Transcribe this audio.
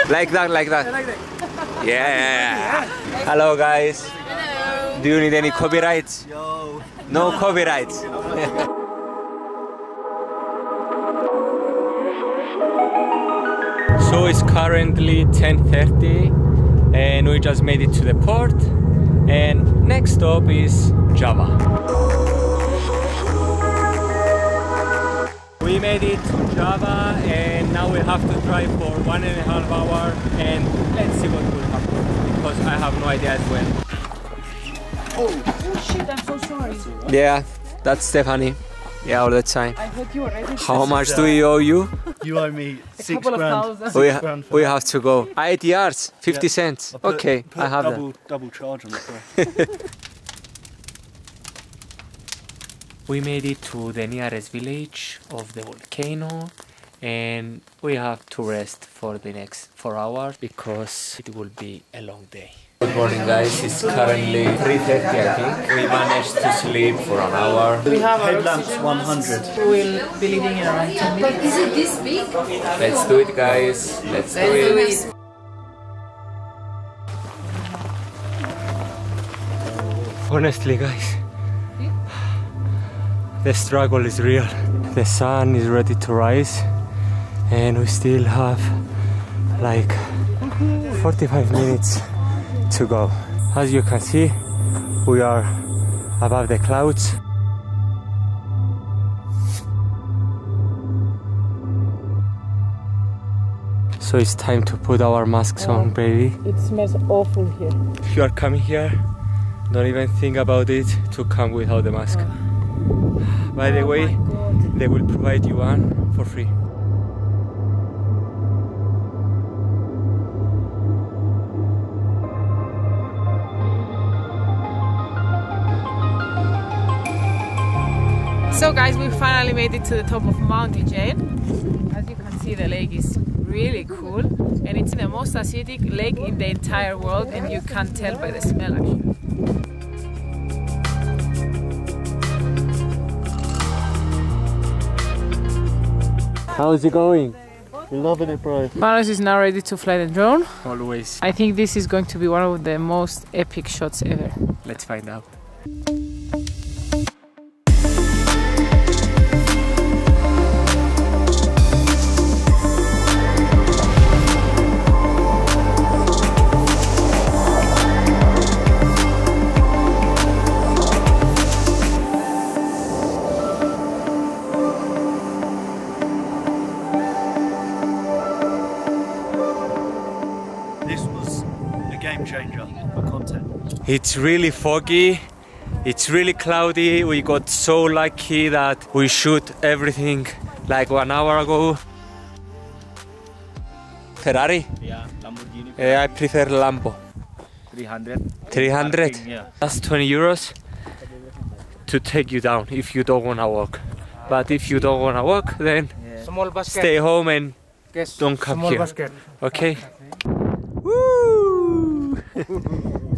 Like that, like that. Yeah. Hello guys. Hello. Do you need any copyrights? Yo. No copyrights. So it's currently 10:30 and we just made it to the port, and next stop is Java. We made it to Java and now we have to drive for 1.5 hours, and let's see what will happen because I have no idea as well. Oh shit, I'm so sorry. Yeah, that's Stephanie. Yeah, all the time. I thought you were ready. How much do we owe you? You owe me $6 grand. We have to go. 8 yards, 50 cents. Okay, I have double charge on it. We made it to the nearest village of the volcano, and we have to rest for the next 4 hours because it will be a long day. Good morning guys, it's currently 3:30 I think. We managed to sleep for an hour. We have our Headlamps 100. We'll be leaving in around 10 minutes. Is it this big? Let's do it guys, let's do it. Honestly guys, the struggle is real. The sun is ready to rise and we still have like 45 minutes to go. As you can see, we are above the clouds. So it's time to put our masks on, baby. It smells awful here. If you are coming here, don't even think about it to come without the mask. By the way, they will provide you one for free. So guys, we finally made it to the top of Mount Ijen. As you can see, the lake is really cool and it's the most acidic lake in the entire world, and you can't tell by the smell actually. How's it going? We're loving it, bro. Manos is now ready to fly the drone. Always. I think this is going to be one of the most epic shots ever. Let's find out. This was a game changer for content. It's really foggy, it's really cloudy. We got so lucky that we shoot everything like 1 hour ago. Ferrari? Yeah, Lamborghini. I prefer Lambo. 300. 300? Yeah. That's 20 euros to take you down if you don't want to walk. But if you don't want to walk, then stay home and don't come here. Okay?